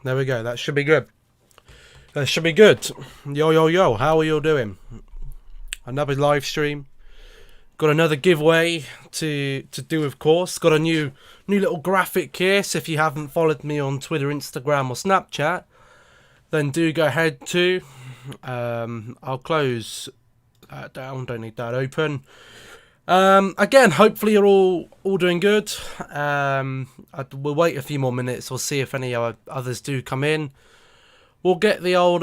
There we go. That should be good. That should be good. Yo, yo, yo. How are you all doing? Another live stream. Got another giveaway to do, of course. Got a new little graphic here. So if you haven't followed me on Twitter, Instagram, or Snapchat, then do go ahead to. I'll close that down. Don't need that open. Again, hopefully you're all doing good. We'll wait a few more minutes. We'll see if any others do come in. We'll get the old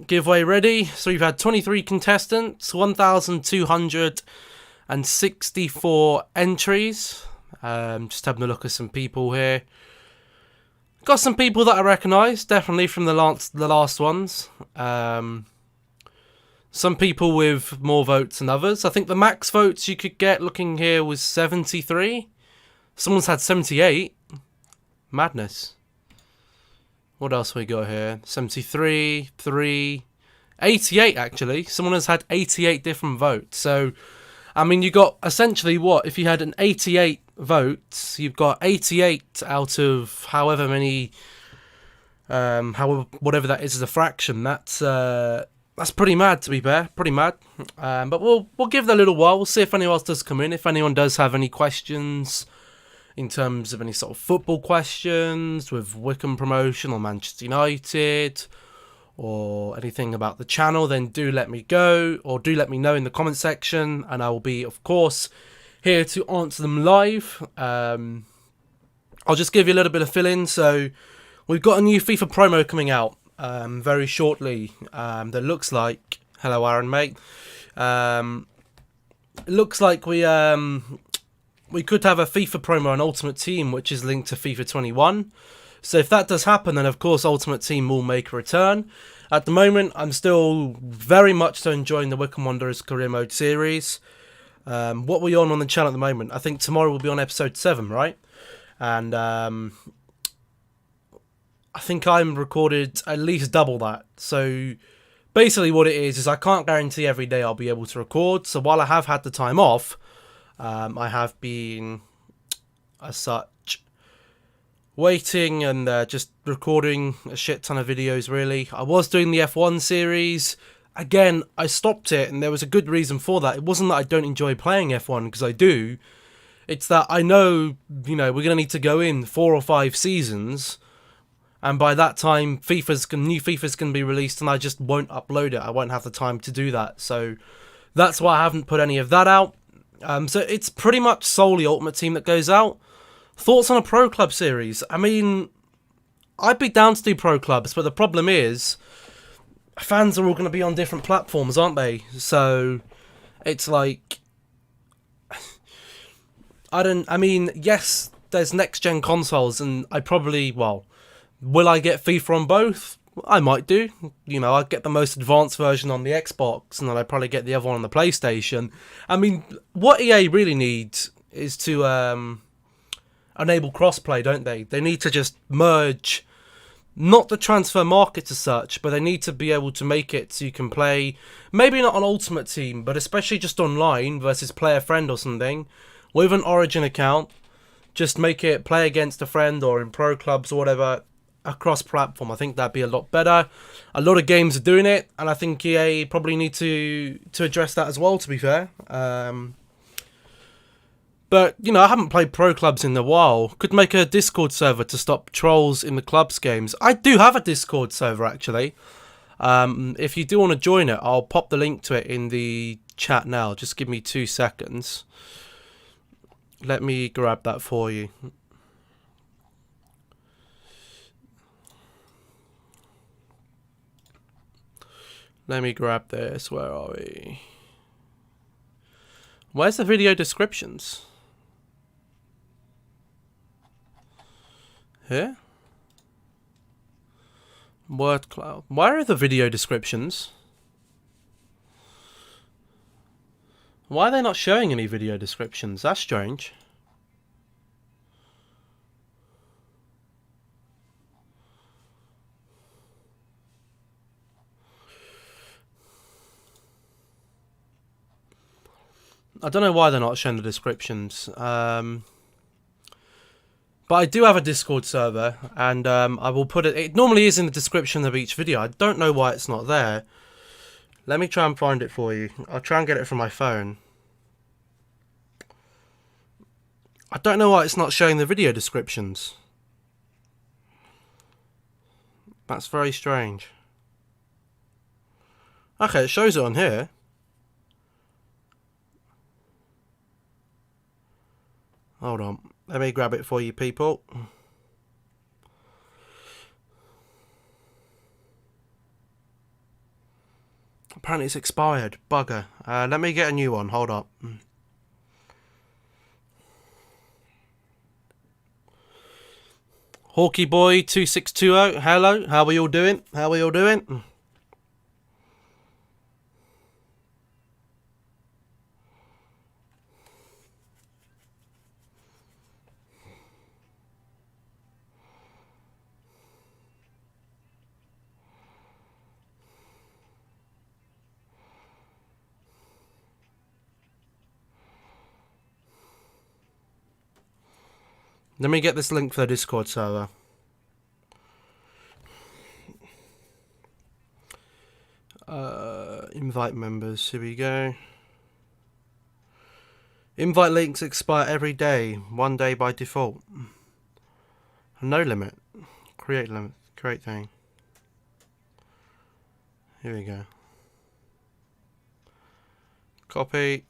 giveaway ready. So we've had 23 contestants, 1,264 entries. Just having a look at some people here. Got some people that I recognise, definitely from the last ones. Some people with more votes than others. I think the max votes you could get looking here was 73. Someone's had 78. Madness. What else we got here? 73, 3, 88 actually. Someone has had 88 different votes. So, I mean, you got essentially what? If you had an 88 votes, you've got 88 out of however many, whatever that is as a fraction. That's pretty mad, to be fair. Pretty mad. But we'll give that a little while. We'll see if anyone else does come in. If anyone does have any questions in terms of any sort of football questions with Wycombe promotion or Manchester United or anything about the channel, then do let me go or do let me know in the comment section, and I will be, of course, here to answer them live. I'll just give you a little bit of fill-in. So we've got a new FIFA promo coming out very shortly that looks like... Hello, Aaron, mate. It looks like we could have a FIFA promo on Ultimate Team, which is linked to FIFA 21. So if that does happen, then of course Ultimate Team will make a return. At the moment, I'm still very much so enjoying the Wycombe Wanderers Career Mode series. What we're on the channel at the moment, I think tomorrow we'll be on episode 7, right? And I think I'm recorded at least double that. So basically what it is I can't guarantee every day I'll be able to record. So while I have had the time off, I have been, as such, waiting and just recording a shit ton of videos, really. I was doing the F1 series. Again, I stopped it, and there was a good reason for that. It wasn't that I don't enjoy playing F1, because I do. It's that I know, we're going to need to go in 4 or 5 seasons, and by that time, new FIFA's going to be released, and I just won't upload it. I won't have the time to do that. So that's why I haven't put any of that out. So it's pretty much solely Ultimate Team that goes out. Thoughts on a Pro Club series? I mean, I'd be down to do Pro Clubs, but the problem is, fans are all going to be on different platforms, aren't they? So it's like, yes, there's next-gen consoles, and will I get FIFA on both? I might do. I'd get the most advanced version on the Xbox, and then I'd probably get the other one on the PlayStation. I mean, what EA really needs is to enable crossplay, don't they? They need to just merge, not the transfer market as such, but they need to be able to make it so you can play, maybe not on Ultimate Team, but especially just online versus play a friend or something, with an Origin account. Just make it play against a friend or in Pro Clubs or whatever, across platform. I think that'd be a lot better. A lot of games are doing it, and I think EA probably need to address that as well, to be fair. But I haven't played Pro Clubs in a while. Could make a Discord server to stop trolls in the clubs games. I do have a Discord server, actually. If you do want to join it, I'll pop the link to it in the chat now. Just give me 2 seconds. Let me grab that for you. Let me grab this. Where are we? Where's the video descriptions? Here? Word cloud. Where are the video descriptions? Why are they not showing any video descriptions? That's strange. I don't know why they're not showing the descriptions. But I do have a Discord server, and I will put it... It normally is in the description of each video. I don't know why it's not there. Let me try and find it for you. I'll try and get it from my phone. I don't know why it's not showing the video descriptions. That's very strange. Okay, it shows it on here. Hold on. Let me grab it for you people. Apparently it's expired. Bugger. Let me get a new one. Hold up. Hawkey Boy 2620. Hello. How are you all doing? How are you all doing? Let me get this link for the Discord server. Invite members. Here we go. Invite links expire every day. 1 day by default. No limit. Create limit. Create thing. Here we go. Copy.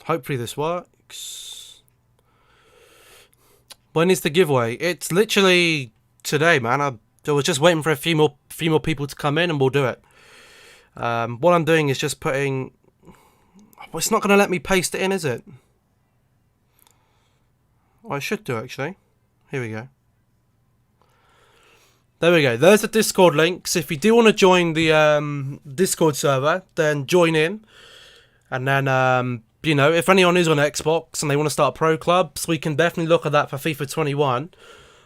Hopefully this works. When is the giveaway? It's literally today, man. I was just waiting for a few more people to come in, and we'll do it. What I'm doing is just putting. Well, it's not going to let me paste it in, is it? Well, I should do actually. Here we go. There we go. There's the Discord links. If you do want to join the Discord server, then join in, and then you know, if anyone is on Xbox and they want to start pro clubs, we can definitely look at that for FIFA 21.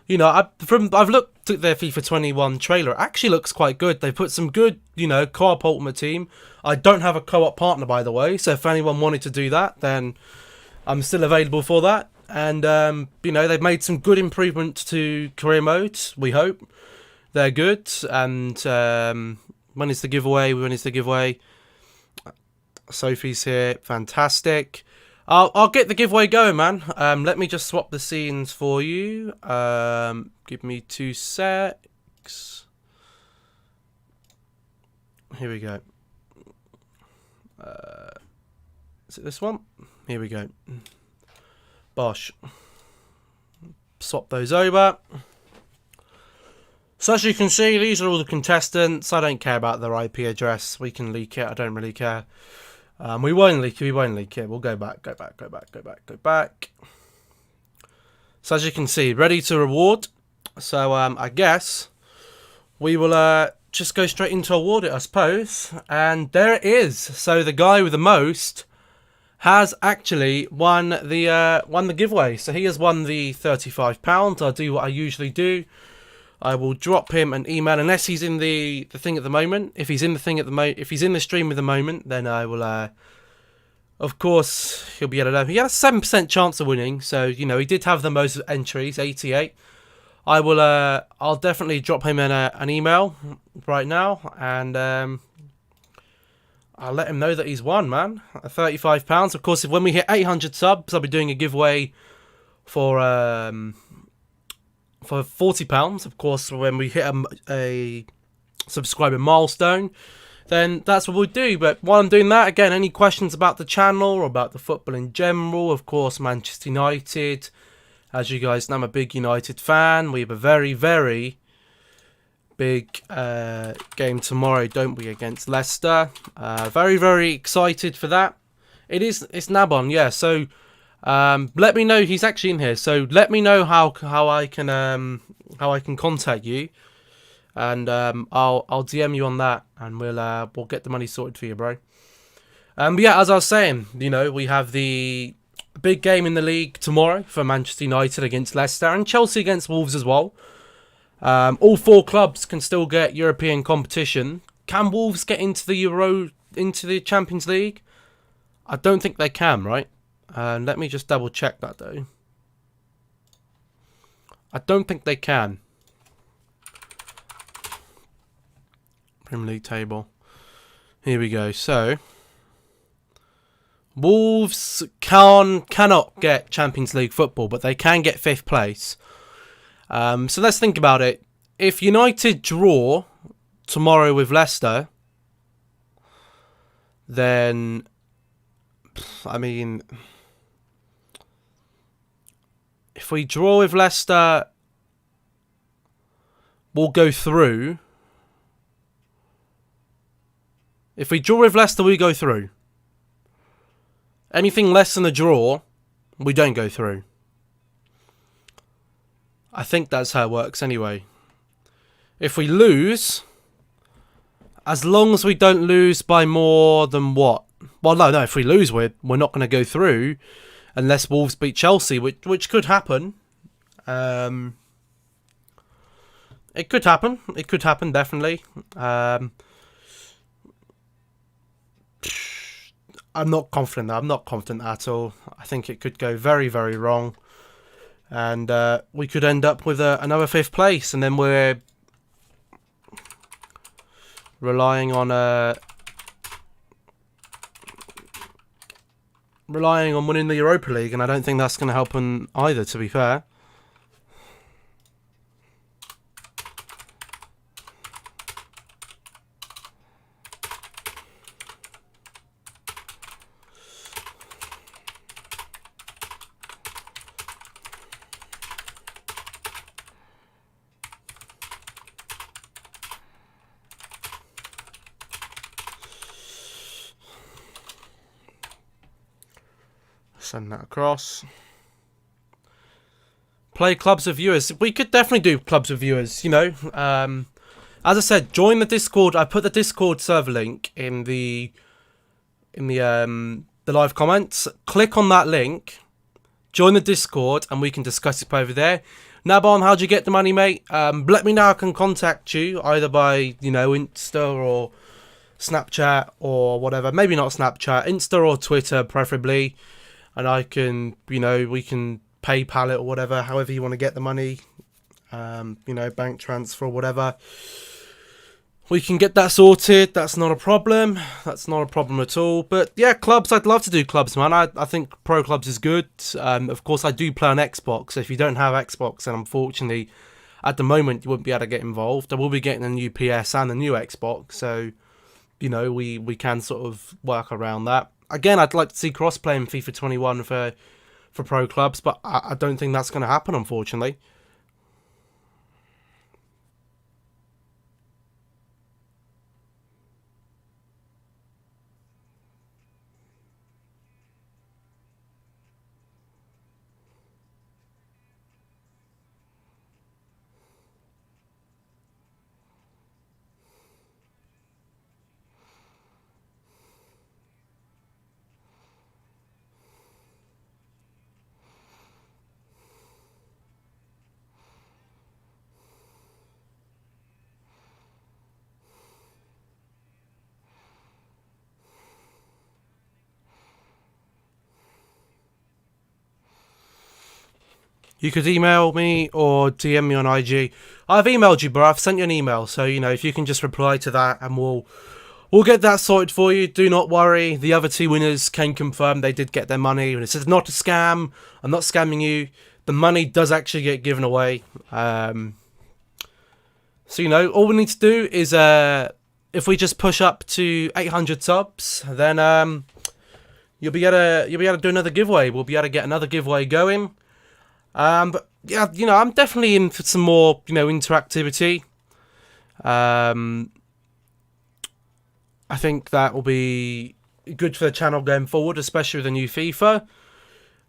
You know, I've looked at their FIFA 21 trailer. It actually looks quite good. They put some good, you know, co-op Ultimate Team. I don't have a co-op partner, by the way, so if anyone wanted to do that, then I'm still available for that. And, you know, they've made some good improvements to career modes, we hope. They're good. And when is the giveaway? When is the giveaway? Sophie's here. Fantastic. I'll get the giveaway going, man. Let me just swap the scenes for you. Give me 2 secs. Here we go. Is it this one? Here we go. Bosh. Swap those over. So as you can see, these are all the contestants. I don't care about their IP address. We can leak it. I don't really care. We won't leak it. We won't leak it. We'll go back. Go back. So as you can see, ready to reward. So I guess we will just go straight into award it, I suppose. And there it is. So the guy with the most has actually won the giveaway. So he has won the £35. I'll do what I usually do. I will drop him an email unless he's in the thing at the moment. If he's in the thing at the if he's in the stream at the moment, then I will. Of course, he'll be able to know. He had a 7% chance of winning, so you know he did have the most entries, 88. I will. I'll definitely drop him an email right now, and I'll let him know that he's won, man. £35. Of course, when we hit 800 subs, I'll be doing a giveaway for £40, of course. When we hit a subscriber milestone, then that's what we'll do. But while I'm doing that, again, any questions about the channel or about the football in general, of course, Manchester United, as you guys know, I'm a big United fan. We have a very, very big game tomorrow, don't we, against Leicester. Very, very excited for that. It's Nabon, yeah. So let me know. He's actually in here, so let me know how I can contact you, and I'll DM you on that, and we'll get the money sorted for you, bro. But yeah, as I was saying, you know, we have the big game in the league tomorrow for Manchester United against Leicester, and Chelsea against Wolves as well. All 4 clubs can still get European competition. Can Wolves get into the into the Champions League? I don't think they can, right? Let me just double check that though. I don't think they can. Premier League table. Here we go. So Wolves cannot get Champions League football, but they can get 5th place. So let's think about it. If United draw tomorrow with Leicester, then, I mean, if we draw with Leicester, we'll go through. If we draw with Leicester, we go through. Anything less than a draw, we don't go through. I think that's how it works anyway. If we lose, as long as we don't lose by more than what? Well, no. If we lose, we're not going to go through unless Wolves beat Chelsea, which could happen. It could happen. It could happen, definitely. I'm not confident. I'm not confident at all. I think it could go very, very wrong. And we could end up with another 5th place. And then we're relying on winning the Europa League. And I don't think that's going to help them either, to be fair. Send that across. Play clubs of viewers. We could definitely do clubs of viewers, you know. As I said, join the Discord. I put the Discord server link in the live comments. Click on that link, join the Discord, and we can discuss it over there. Nabon, how'd you get the money, mate? Let me know. I can contact you either by, you know, Insta or Snapchat or whatever. Maybe not Snapchat, Insta or Twitter preferably. And I can, you know, we can PayPal it or whatever, however you want to get the money. You know, bank transfer or whatever. We can get that sorted. That's not a problem. That's not a problem at all. But yeah, clubs, I'd love to do clubs, man. I think Pro Clubs is good. Of course, I do play on Xbox. So if you don't have Xbox, then unfortunately, at the moment, you wouldn't be able to get involved. I will be getting a new PS and a new Xbox. So, you know, we can sort of work around that. Again, I'd like to see cross-play in FIFA 21 for Pro Clubs, but I don't think that's going to happen, unfortunately. You could email me or DM me on IG. I've emailed you, bro. I've sent you an email. So, you know, if you can just reply to that and we'll get that sorted for you. Do not worry. The other 2 winners can confirm they did get their money. And it says not a scam. I'm not scamming you. The money does actually get given away. So, you know, all we need to do is if we just push up to 800 subs, then you'll be able to do another giveaway. We'll be able to get another giveaway going. But yeah, you know, I'm definitely in for some more, you know, interactivity. I think that will be good for the channel going forward, especially with the new FIFA.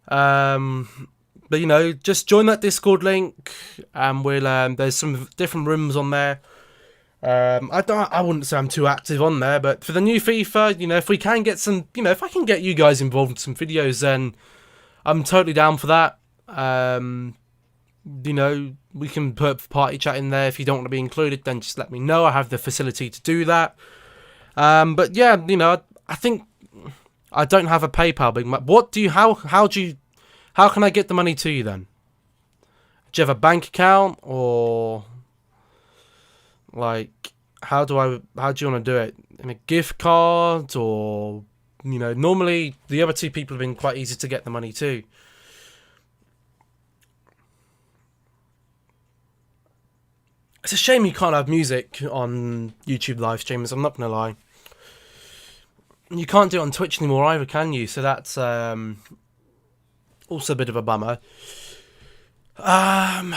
But you know, just join that Discord link, and we'll there's some different rooms on there. I wouldn't say I'm too active on there, but for the new FIFA, you know, if we can get some, you know, if I can get you guys involved in some videos, then I'm totally down for that. You know, we can put party chat in there. If you don't want to be included, then just let me know. I have the facility to do that. But yeah, you know, I think I don't have a PayPal, Big Mac. What do you? How can I get the money to you then? Do you have a bank account, or like how do you want to do it? In a gift card, or you know, normally the other two people have been quite easy to get the money to. It's a shame you can't have music on YouTube live streams. I'm not gonna lie. You can't do it on Twitch anymore either, can you? So that's also a bit of a bummer. Um,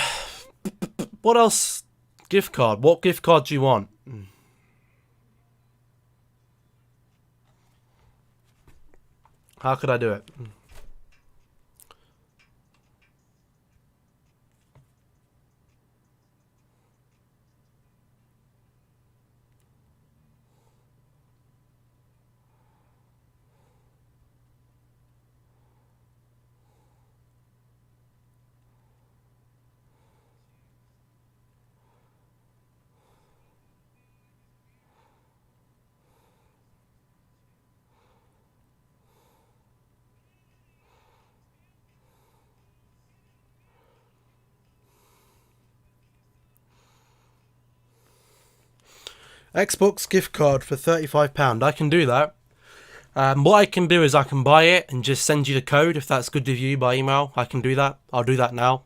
what else? Gift card. What gift card do you want? How could I do it? Xbox gift card for £35. I can do that. What I can do is I can buy it and just send you the code if that's good with you by email. I can do that. I'll do that now.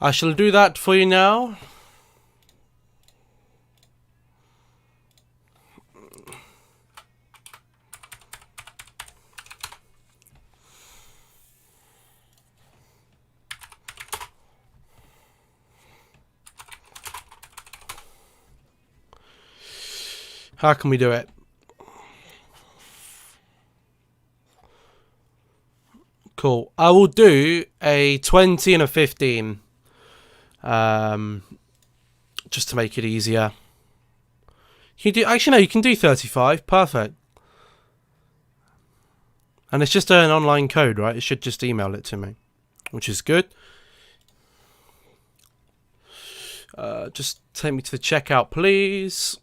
I shall do that for you now. How can we do it? Cool. I will do a 20 and a 15. Just to make it easier. You do actually no, you can do 35. Perfect. And it's just an online code, right? It should just email it to me, which is good. Just take me to the checkout, please.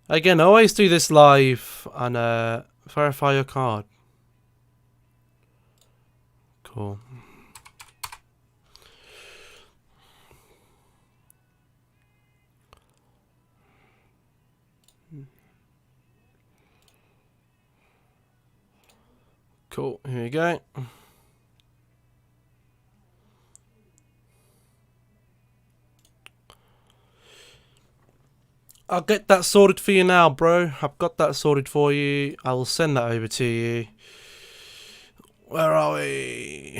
Again, I always do this live and verify your card. Cool. Cool, here we go. I'll get that sorted for you now, bro. I've got that sorted for you. I will send that over to you. Where are we?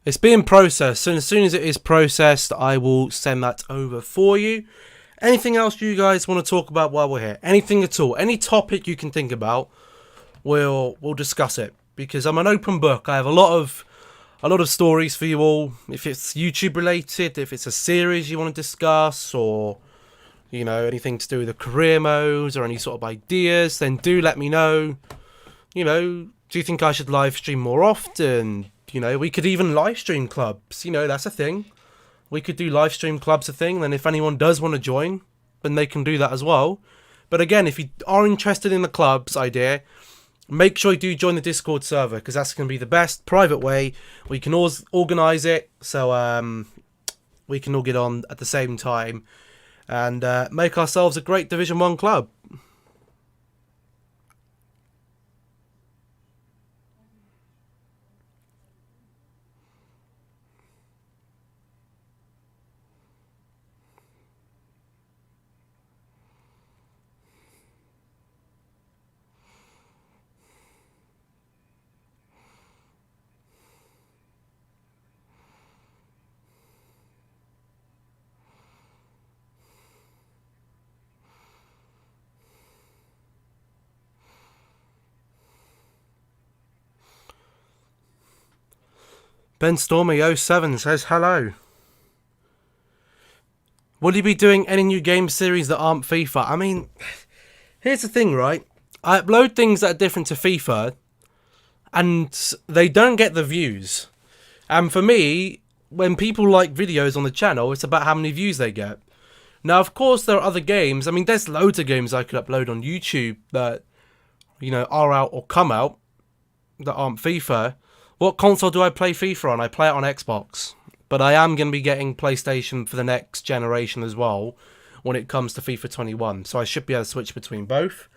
It's being processed. So as soon as it is processed, I will send that over for you. Anything else you guys want to talk about while we're here? Anything at all? Any topic you can think about, we'll discuss it. Because I'm an open book. I have a lot of stories for you all. If it's YouTube related, if it's a series you want to discuss, or you know, anything to do with the career modes or any sort of ideas, then do let me know. You know, do you think I should live stream more often? You know, we could even live stream clubs. You know, that's a thing. We could do live stream clubs a thing. Then if anyone does want to join, then they can do that as well. But again, if you are interested in the club's idea, make sure you do join the Discord server, because that's going to be the best private way. We can always organise it so we can all get on at the same time and make ourselves a great Division 1 club. Ben Stormy07 says hello. Will you be doing any new game series that aren't FIFA? I mean, here's the thing, right? I upload things that are different to FIFA, and they don't get the views. And for me, when people like videos on the channel, it's about how many views they get. Now, of course, there are other games. I mean, there's loads of games I could upload on YouTube that, you know, are out or come out that aren't FIFA. What console do I play FIFA on? I play it on Xbox. But I am going to be getting PlayStation for the next generation as well when it comes to FIFA 21. So I should be able to switch between both.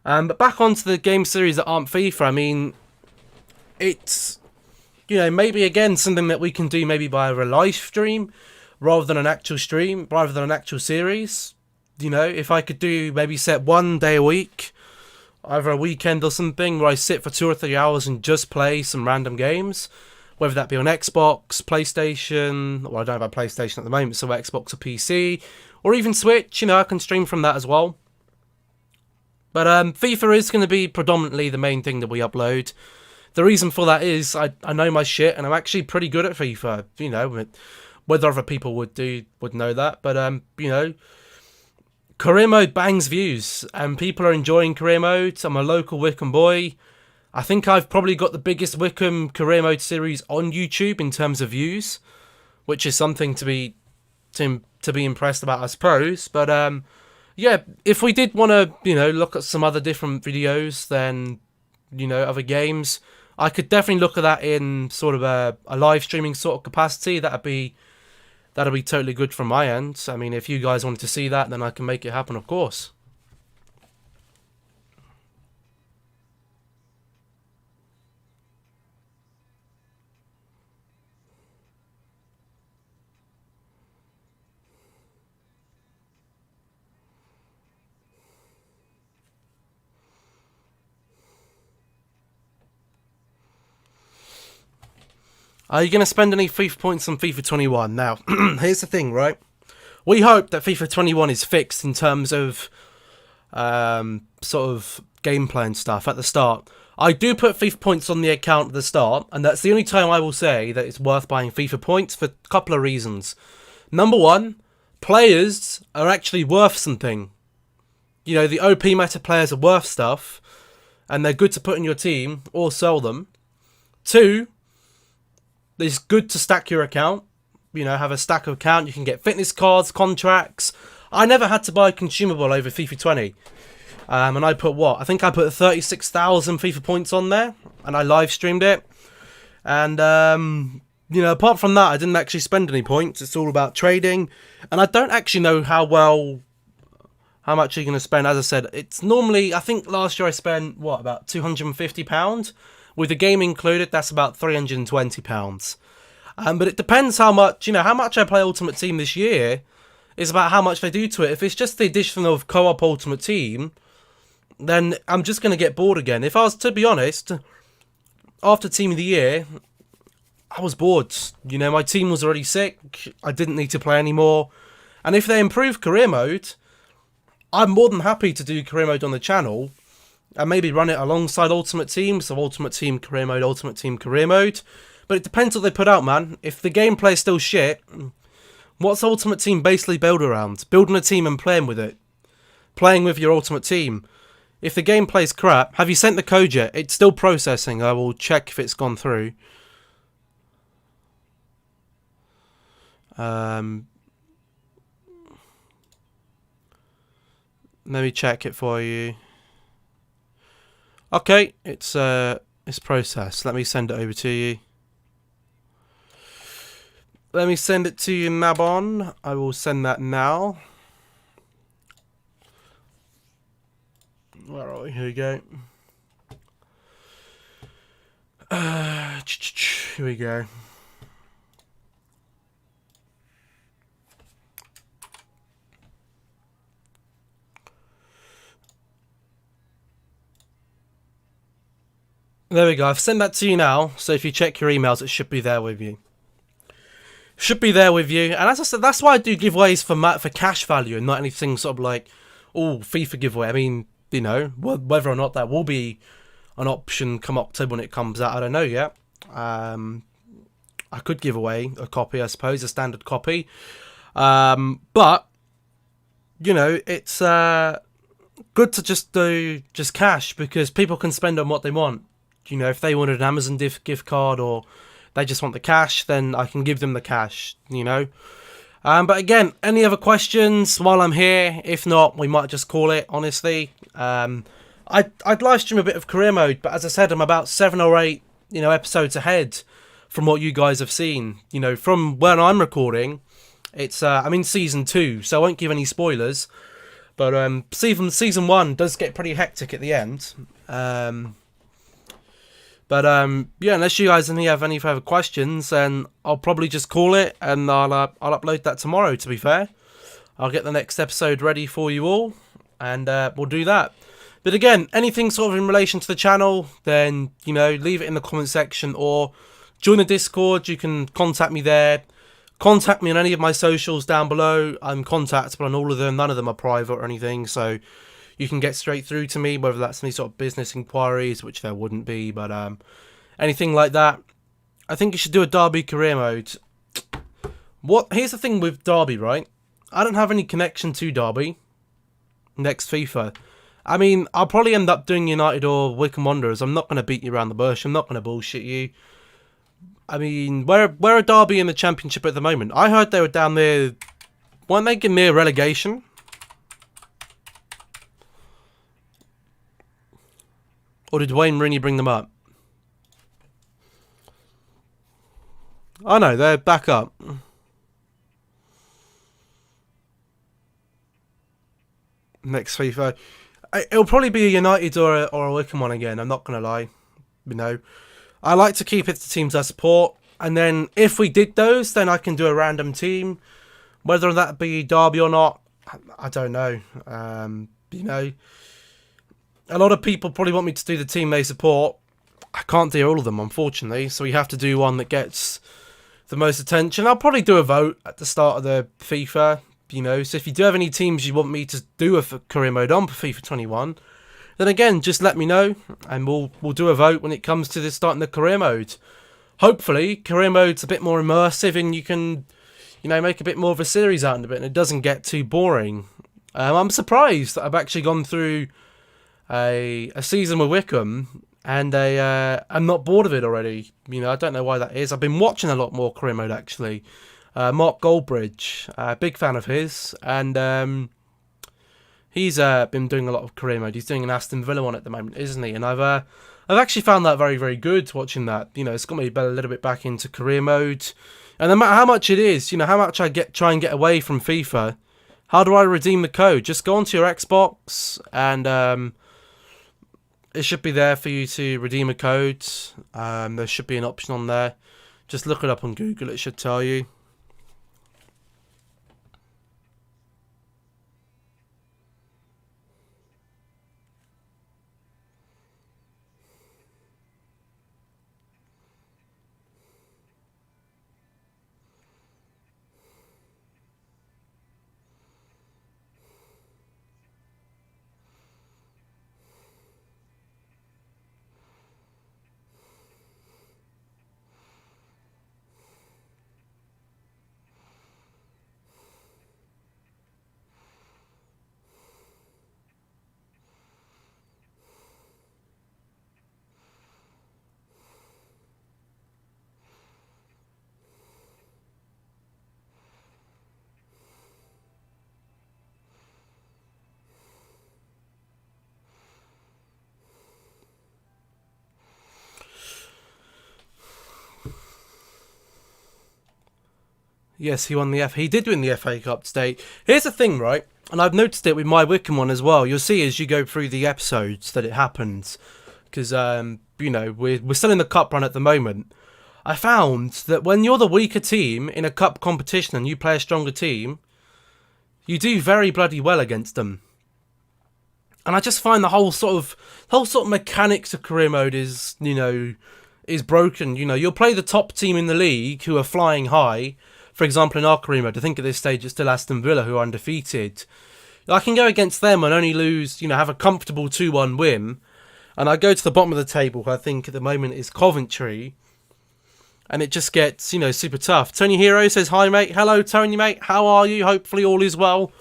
But back onto the game series that aren't FIFA, I mean, it's, you know, maybe again something that we can do maybe by a live stream rather than an actual stream, rather than an actual series. You know, if I could do maybe set 1 day a week, either a weekend or something, where I sit for 2 or 3 hours and just play some random games, whether that be on Xbox, PlayStation, well, I don't have a PlayStation at the moment, so Xbox or PC, or even Switch, you know, I can stream from that as well. But FIFA is going to be predominantly the main thing that we upload. The reason for that is I know my shit, and I'm actually pretty good at FIFA, you know, whether other people would know that, but you know, career mode bangs views, and people are enjoying career mode. I'm a local Wycombe boy. I think I've probably got the biggest Wycombe career mode series on YouTube in terms of views, which is something to be impressed about, I suppose. But yeah, if we did want to, you know, look at some other different videos, then, you know, other games, I could definitely look at that in sort of a live streaming sort of capacity. That'd be totally good from my end. I mean, if you guys wanted to see that, then I can make it happen, of course. Are you going to spend any FIFA points on FIFA 21? Now, here's the thing, right? We hope that FIFA 21 is fixed in terms of sort of gameplay and stuff at the start. I do put FIFA points on the account at the start, and that's the only time I will say that it's worth buying FIFA points for a couple of reasons. Number one, players are actually worth something. You know, the OP meta players are worth stuff, and they're good to put in your team or sell them. Two, it's good to stack your account. You know, have a stack of account. You can get fitness cards, contracts. I never had to buy a consumable over FIFA 20. And I put what? I think I put 36,000 FIFA points on there. And I live streamed it. And, you know, apart from that, I didn't actually spend any points. It's all about trading. And I don't actually know how much you're going to spend. As I said, it's normally, I think last year I spent, what, about £250? With the game included, that's about £320. But it depends how much I play Ultimate Team this year is about how much they do to it. If it's just the addition of co-op Ultimate Team, then I'm just going to get bored again. If I was to be honest, after Team of the Year, I was bored. You know, my team was already sick. I didn't need to play anymore. And if they improve career mode, I'm more than happy to do career mode on the channel and maybe run it alongside Ultimate Team. So Ultimate Team career mode, Ultimate Team career mode. But it depends what they put out, man. If the gameplay is still shit, what's Ultimate Team basically built around? Building a team and playing with it. Playing with your Ultimate Team. If the gameplay's crap, have you sent the code yet? It's still processing. I will check if it's gone through. Let me check it for you. Okay, it's processed. Let me send it over to you. Let me send it to you, Mabon. I will send that now. Where are we? Here we go. Here we go. There we go. I've sent that to you now. So if you check your emails, it should be there with you. Should be there with you. And as I said, that's why I do giveaways for cash value and not anything sort of like, oh, FIFA giveaway. I mean, you know, whether or not that will be an option come October when it comes out, I don't know yet. I could give away a copy, I suppose, a standard copy. But, you know, it's good to just do cash because people can spend on what they want. You know, if they wanted an Amazon gift card or they just want the cash, then I can give them the cash, you know. But again, any other questions while I'm here? If not, we might just call it, honestly. I'd live stream a bit of career mode, but as I said, I'm about 7 or 8, episodes ahead from what you guys have seen. You know, from when I'm recording, it's I'm in season 2, so I won't give any spoilers. But season 1 does get pretty hectic at the end. Yeah, unless you guys have any further questions, then I'll probably just call it, and I'll upload that tomorrow. To be fair, I'll get the next episode ready for you all, and we'll do that. But again, anything sort of in relation to the channel, then leave it in the comment section or join the Discord. You can contact me there. Contact me on any of my socials down below. I'm contactable on all of them. None of them are private or anything, so you can get straight through to me, whether that's any sort of business inquiries, which there wouldn't be, but anything like that. I think you should do a Derby career mode. Here's the thing with Derby, right? I don't have any connection to Derby next FIFA. I mean, I'll probably end up doing United or Wycombe Wanderers. I'm not going to beat you around the bush. I'm not going to bullshit you. I mean, where are Derby in the Championship at the moment? I heard they were down there. Weren't they near relegation? Or did Wayne Rooney bring them up? Oh no, they're back up. Next FIFA. It'll probably be a United or a Wycombe one again, I'm not going to lie. I like to keep it to teams I support. And then if we did those, then I can do a random team. Whether that be Derby or not, I don't know. A lot of people probably want me to do the team they support. I can't do all of them, unfortunately. So we have to do one that gets the most attention. I'll probably do a vote at the start of the FIFA. So if you do have any teams you want me to do a career mode on for FIFA 21, then again, just let me know, and we'll do a vote when it comes to this starting the career mode. Hopefully, career mode's a bit more immersive, and you can, make a bit more of a series out of it, and it doesn't get too boring. I'm surprised that I've actually gone through a season with Wycombe, and I'm not bored of it already. I don't know why that is. I've been watching a lot more career mode, actually. Mark Goldbridge, big fan of his, and he's been doing a lot of career mode. He's doing an Aston Villa one at the moment, isn't he? And I've actually found that very, very good watching that. It's got me a little bit back into career mode. And no matter how much it is, how much I try and get away from FIFA, how do I redeem the code? Just go onto your Xbox and it should be there for you to redeem a code. There should be an option on there. Just look it up on Google, it should tell you. Yes, he did win the FA Cup today. Here's the thing, right? And I've noticed it with my Wycombe one as well. You'll see as you go through the episodes that it happens. Because, we're still in the cup run at the moment. I found that when you're the weaker team in a cup competition and you play a stronger team, you do very bloody well against them. And I just find the whole sort of mechanics of career mode is broken. You'll play the top team in the league who are flying high. For example, in our career mode, I think at this stage it's still Aston Villa who are undefeated. I can go against them and only lose, have a comfortable 2-1 win. And I go to the bottom of the table, who I think at the moment is Coventry. And it just gets, super tough. Tony Hero says, hi, mate. Hello, Tony, mate. How are you? Hopefully all is well.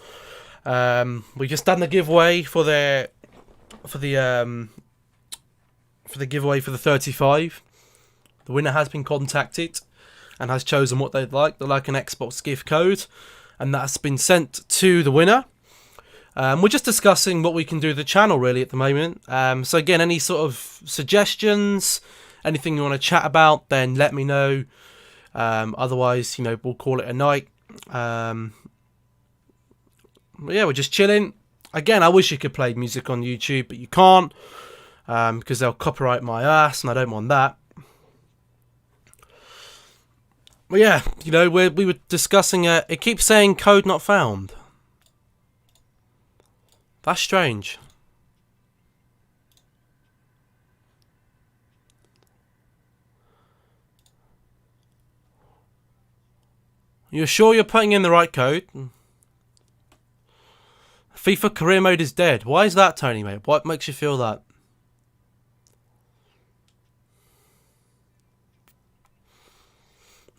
We just done the giveaway for the for the giveaway for the 35. The winner has been contacted and has chosen what they'd like. They'd like an Xbox gift code, and that's been sent to the winner. We're just discussing what we can do with the channel really at the moment. So again, any sort of suggestions, anything you want to chat about, then let me know. Otherwise, you know, we'll call it a night. But yeah, we're just chilling. Again, I wish you could play music on YouTube, but you can't, because they'll copyright my ass, and I don't want that. But yeah, you know, we were discussing it. It keeps saying code not found. That's strange. You're sure you're putting in the right code? FIFA career mode is dead. Why is that, Tony, mate? What makes you feel that?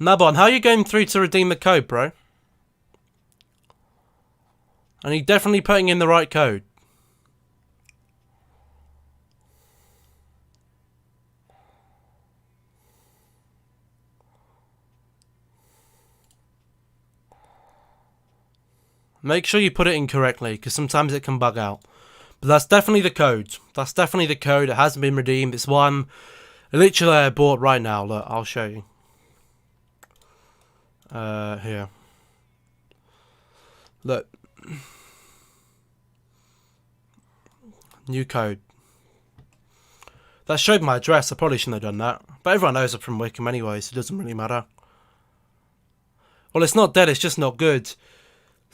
Nabon, how are you going through to redeem the code, bro? And you definitely putting in the right code. Make sure you put it in correctly, because sometimes it can bug out. But that's definitely the code. That's definitely the code. It hasn't been redeemed. It's one literally I bought right now. Look, I'll show you. Here. Look. New code. That showed my address. I probably shouldn't have done that. But everyone knows I'm from Wickham anyway, so it doesn't really matter. Well, it's not dead. It's just not good.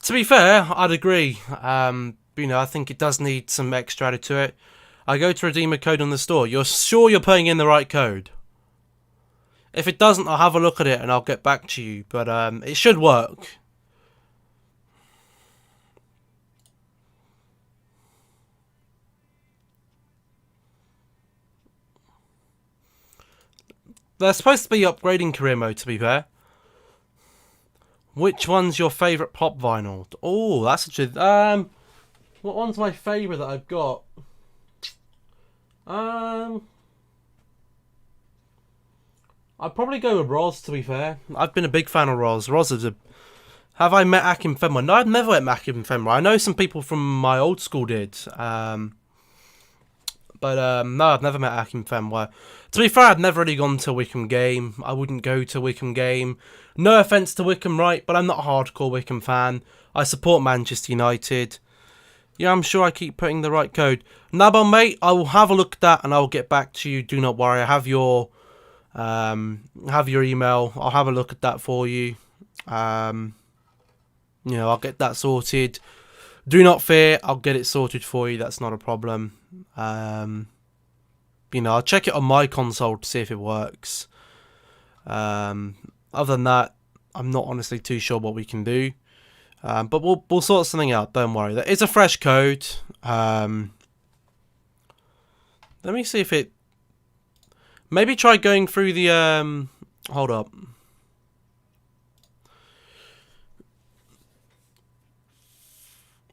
To be fair, I'd agree. You know, I think it does need some extra added to it. I go to redeem a code on the store. You're sure you're putting in the right code? If it doesn't, I'll have a look at it and I'll get back to you. But it should work. They're supposed to be upgrading career mode, to be fair. Which one's your favourite pop vinyl? Oh, that's a good... what one's my favourite that I've got? I'd probably go with Roz, to be fair. I've been a big fan of Roz. Roz is a... Have I met Akim Fenway? No, I've never met Akim Fenway. I know some people from my old school did. No, I've never met Akim Fenway. To be fair, I've never really gone to Wickham game. I wouldn't go to Wickham game. No offence to Wickham, right? But I'm not a hardcore Wickham fan. I support Manchester United. Yeah, I'm sure I keep putting the right code. Nabon, mate, I will have a look at that and I'll get back to you. Do not worry. I have your email. I'll have a look at that for you. You know, I'll get that sorted. Do not fear. I'll get it sorted for you. That's not a problem. You know, I'll check it on my console to see if it works. Other than that, I'm not honestly too sure what we can do. But we'll sort something out. Don't worry. There is a fresh code. Let me see if it... Maybe try going through the... Hold up.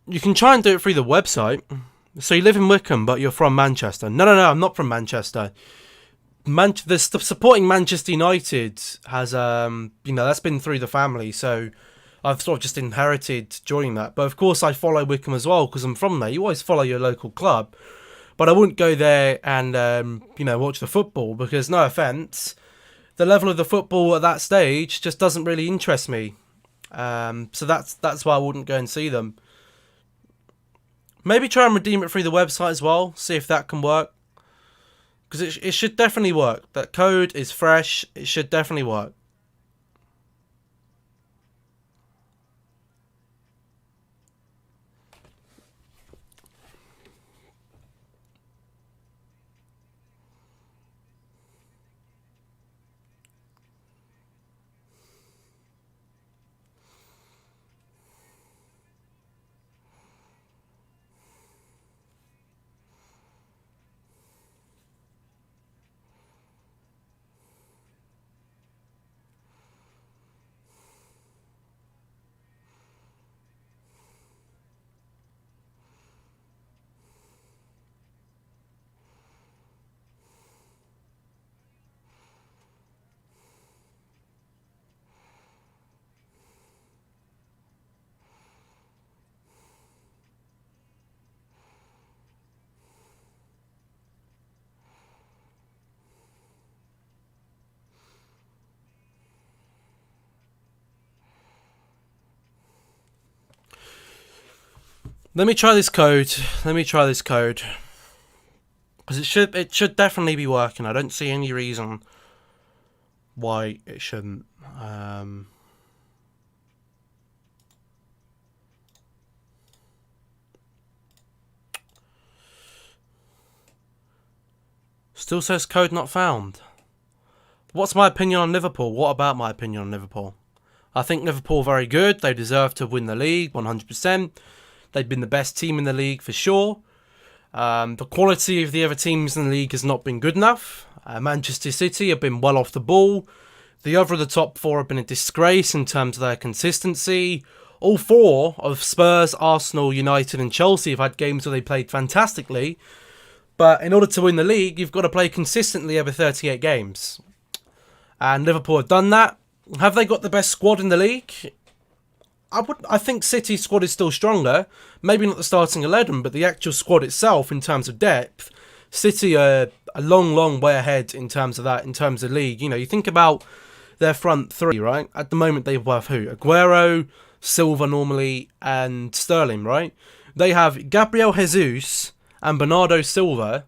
You can try and do it through the website. So you live in Wickham, but you're from Manchester. No, I'm not from Manchester. Supporting Manchester United has, you know, that's been through the family. So I've sort of just inherited joining that. But of course, I follow Wickham as well because I'm from there. You always follow your local club. But I wouldn't go there and, you know, watch the football because, no offence, the level of the football at that stage just doesn't really interest me. So that's why I wouldn't go and see them. Maybe try and redeem it through the website as well. See if that can work. Because it should definitely work. That code is fresh. It should definitely work. Let me try this code. Because it should definitely be working. I don't see any reason why it shouldn't. Still says code not found. What's my opinion on Liverpool? What about my opinion on Liverpool? I think Liverpool are very good. They deserve to win the league 100%. They've been the best team in the league for sure. The quality of the other teams in the league has not been good enough. Manchester City have been well off the ball. The other of the top four have been a disgrace in terms of their consistency. All four of Spurs, Arsenal, United and Chelsea have had games where they played fantastically. But in order to win the league, you've got to play consistently over 38 games. And Liverpool have done that. Have they got the best squad in the league? I think City's squad is still stronger. Maybe not the starting 11, but the actual squad itself in terms of depth. City are a long, long way ahead in terms of that, in terms of league. You know, you think about their front three, right? At the moment, they have who? Aguero, Silva normally, and Sterling, right? They have Gabriel Jesus and Bernardo Silva,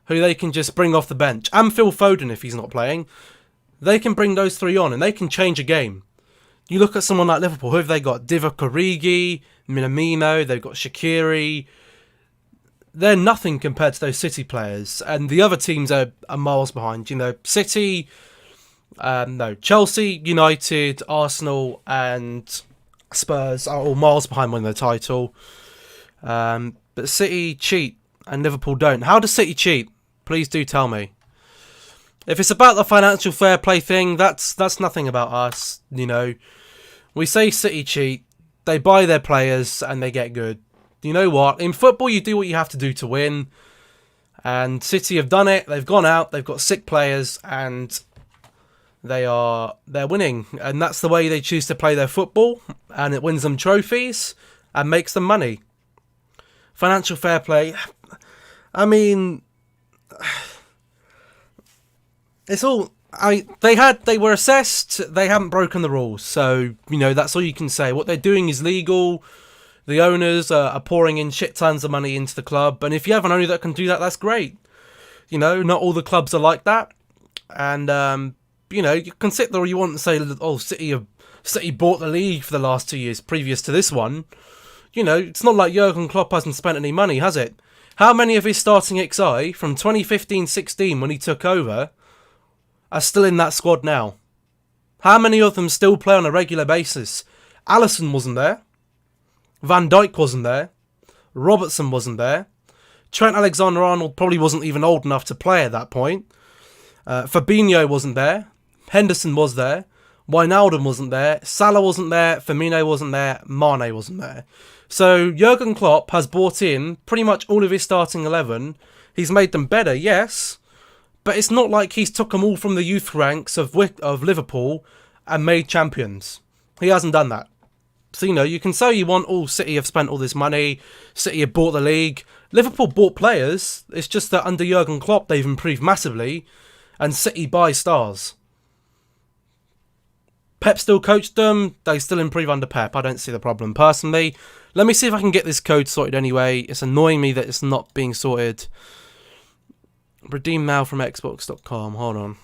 who they can just bring off the bench. And Phil Foden, if he's not playing. They can bring those three on and they can change a game. You look at someone like Liverpool, who have they got? Divock Origi, Minamino, they've got Shaqiri. They're nothing compared to those City players. And the other teams are miles behind. You know, City, Chelsea, United, Arsenal and Spurs are all miles behind winning the title. But City cheat and Liverpool don't. How does City cheat? Please do tell me. If it's about the financial fair play thing, that's nothing about us, you know. We say City cheat, they buy their players and they get good. You know what? In football, you do what you have to do to win. And City have done it. They've gone out, they've got sick players and they're winning. And that's the way they choose to play their football. And it wins them trophies and makes them money. Financial fair play, I mean, it's all. They were assessed. They haven't broken the rules, so you know that's all you can say. What they're doing is legal. The owners are pouring in shit tons of money into the club, and if you have an owner that can do that, that's great. You know, not all the clubs are like that, and you know you can sit there all you want and say, "Oh, City bought the league for the last 2 years previous to this one." You know, it's not like Jurgen Klopp hasn't spent any money, has it? How many of his starting XI from 2015-16 when he took over are still in that squad now? How many of them still play on a regular basis? Alisson wasn't there. Van Dijk wasn't there. Robertson wasn't there. Trent Alexander-Arnold probably wasn't even old enough to play at that point. Fabinho wasn't there. Henderson was there. Wijnaldum wasn't there. Salah wasn't there. Firmino wasn't there. Mane wasn't there. So Jurgen Klopp has brought in pretty much all of his starting 11. He's made them better, yes. But it's not like he's took them all from the youth ranks of Liverpool and made champions. He hasn't done that. So, you know, you can say you want all City have spent all this money. City have bought the league. Liverpool bought players. It's just that under Jurgen Klopp, they've improved massively. And City buy stars. Pep still coached them. They still improve under Pep. I don't see the problem personally. Let me see if I can get this code sorted anyway. It's annoying me that it's not being sorted. Redeem now from Xbox.com. Hold on.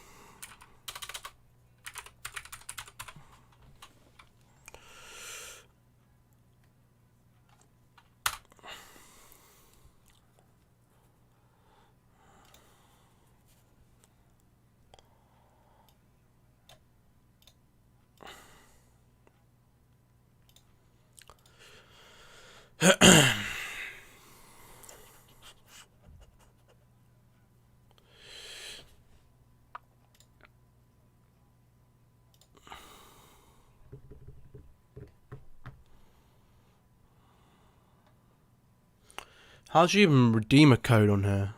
How do you even redeem a code on here?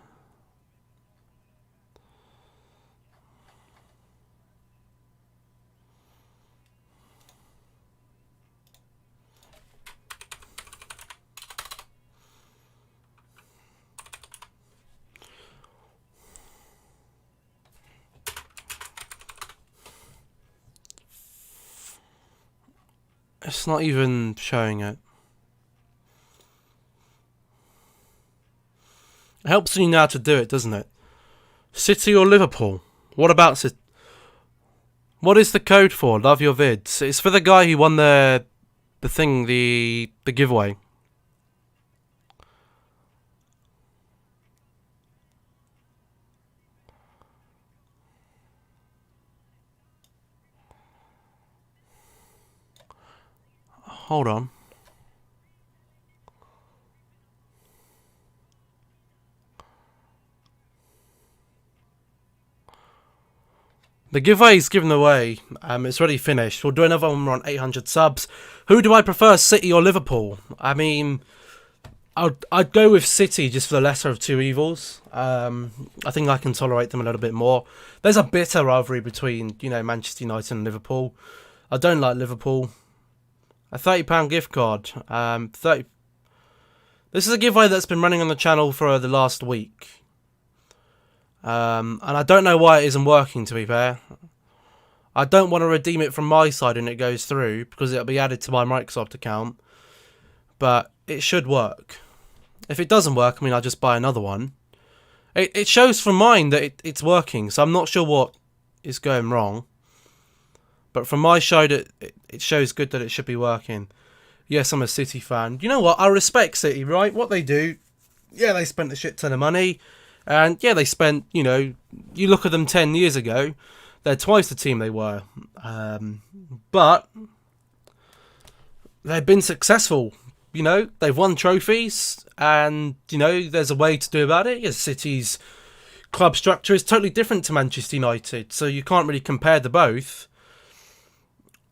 It's not even showing it. Helps you now to do it, doesn't it? City or Liverpool? What about City? What is the code for? Love your vids. It's for the guy who won the giveaway. Hold on. The giveaway is given away. It's already finished. We'll do another one when we're on 800 subs. Who do I prefer, City or Liverpool? I mean, I'd go with City just for the lesser of two evils. I think I can tolerate them a little bit more. There's a bitter rivalry between, Manchester United and Liverpool. I don't like Liverpool. A £30 gift card. 30. This is a giveaway that's been running on the channel for the last week. And I don't know why it isn't working, to be fair. I don't want to redeem it from my side and it goes through, because it'll be added to my Microsoft account. But it should work. If it doesn't work, I mean, I'll just buy another one. It shows from mine that it's working, so I'm not sure what is going wrong. But from my side, it shows good that it should be working. Yes, I'm a City fan. You know what? I respect City, right? What they do, yeah, they spent a shit ton of money. And yeah, they spent, you look at them 10 years ago, they're twice the team they were. But they've been successful. They've won trophies, and, there's a way to do about it. Yes, City's club structure is totally different to Manchester United, so you can't really compare the both.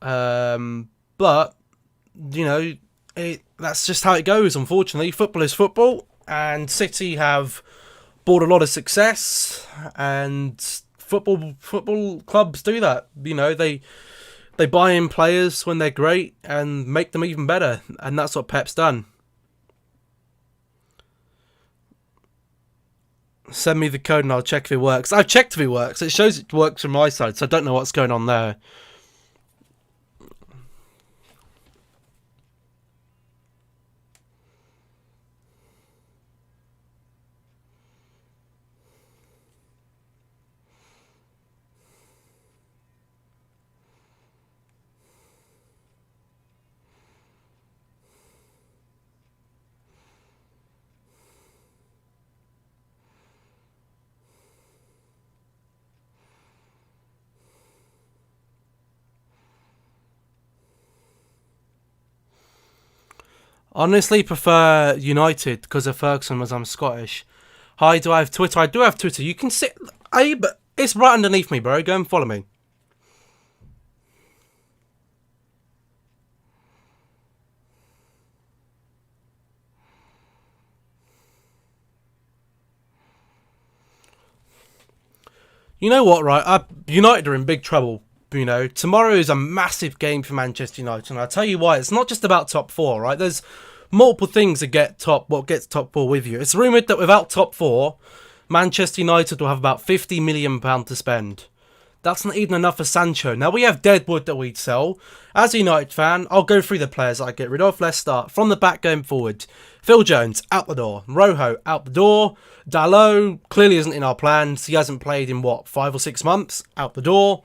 But, that's just how it goes, unfortunately. Football is football, and City have brought a lot of success, and football clubs do that. They buy in players when they're great and make them even better, and that's what Pep's done. Send me the code and I'll check if it works. I've checked if it works. It shows it works from my side, so I don't know what's going on there. Honestly, prefer United because of Ferguson, as I'm Scottish. Hi, do I have Twitter? I do have Twitter. You can sit. But it's right underneath me, bro. Go and follow me. You know what, right? United are in big trouble. Tomorrow is a massive game for Manchester United, and I'll tell you why. It's not just about top four, right? There's multiple things that gets top four with you. It's rumoured that without top four, Manchester United will have about £50 million to spend. That's not even enough for Sancho. Now, we have Deadwood that we'd sell. As a United fan, I'll go through the players that I get rid of. Let's start from the back going forward. Phil Jones, out the door. Rojo, out the door. Dalot clearly isn't in our plans. He hasn't played in, 5 or 6 months? Out the door.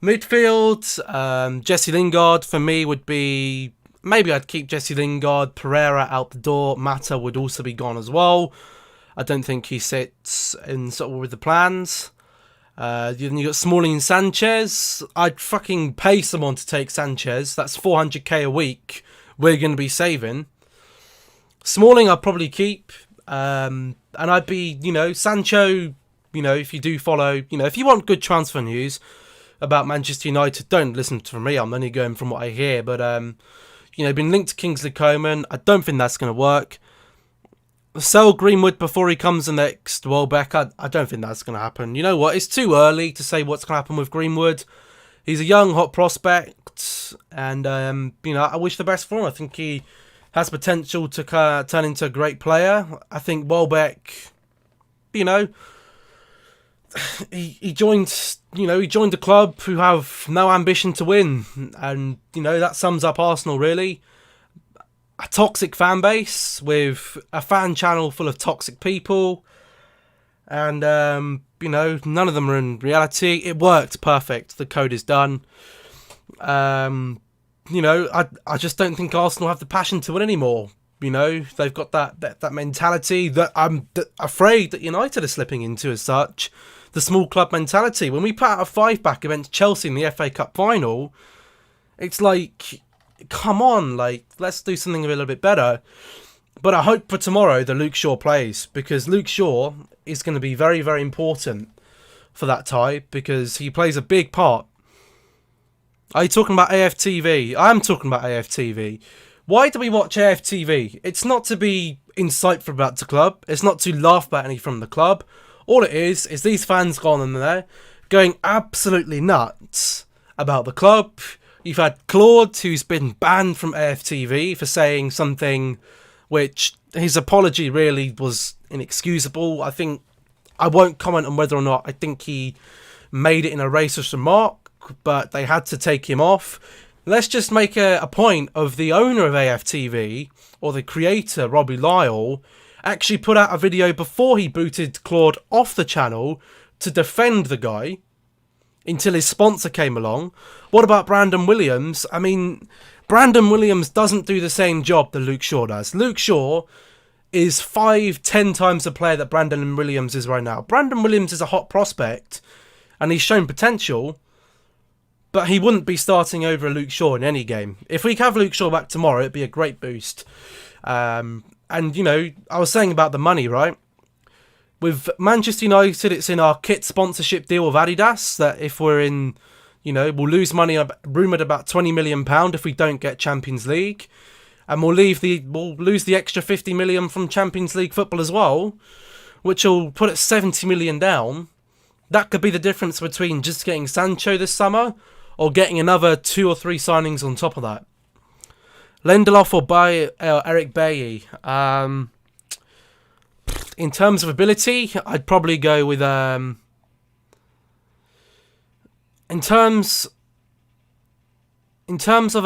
Midfield, Jesse Lingard for me would be... Maybe I'd keep Jesse Lingard. Pereira out the door. Mata would also be gone as well. I don't think he sits in sort of with the plans. Then you got Smalling and Sanchez. I'd fucking pay someone to take Sanchez. That's 400k a week we're going to be saving. Smalling I'd probably keep. And I'd be, Sancho, if you do follow, if you want good transfer news about Manchester United, don't listen to me. I'm only going from what I hear. But, been linked to Kingsley Coman. I don't think that's going to work. Sell Greenwood before he comes the next Welbeck. I don't think that's going to happen. You know what? It's too early to say what's going to happen with Greenwood. He's a young, hot prospect. And, I wish the best for him. I think he has potential to turn into a great player. I think Welbeck, he joined a club who have no ambition to win. And, that sums up Arsenal, really. A toxic fan base with a fan channel full of toxic people. And, none of them are in reality. It worked perfect. The code is done. I just don't think Arsenal have the passion to win anymore. They've got that mentality that I'm afraid that United are slipping into as such. The small club mentality. When we put out a 5-back against Chelsea in the FA Cup final, it's like, come on, let's do something a little bit better. But I hope for tomorrow that Luke Shaw plays, because Luke Shaw is going to be very, very important for that tie, because he plays a big part. Are you talking about AFTV? I am talking about AFTV. Why do we watch AFTV? It's not to be insightful about the club. It's not to laugh about any from the club. All it is these fans gone in there going absolutely nuts about the club. You've had Claude, who's been banned from AFTV for saying something which his apology really was inexcusable. I won't comment on whether or not I think he made it in a racist remark, but they had to take him off. Let's just make a point of the owner of AFTV, or the creator, Robbie Lyle, actually put out a video before he booted Claude off the channel to defend the guy until his sponsor came along. What about Brandon Williams? I mean, Brandon Williams doesn't do the same job that Luke Shaw does. Luke Shaw is 5-10 times the player that Brandon Williams is right now. Brandon Williams is a hot prospect, and he's shown potential, but he wouldn't be starting over Luke Shaw in any game. If we have Luke Shaw back tomorrow, it'd be a great boost. And, I was saying about the money, right? With Manchester United, it's in our kit sponsorship deal with Adidas that if we're in, we'll lose money, rumoured about £20 million if we don't get Champions League. And we'll lose the extra 50 million from Champions League football as well, which will put it 70 million down. That could be the difference between just getting Sancho this summer or getting another 2 or 3 signings on top of that. Lindelof or Eric Bailly. In terms of ability, I'd probably go with in terms of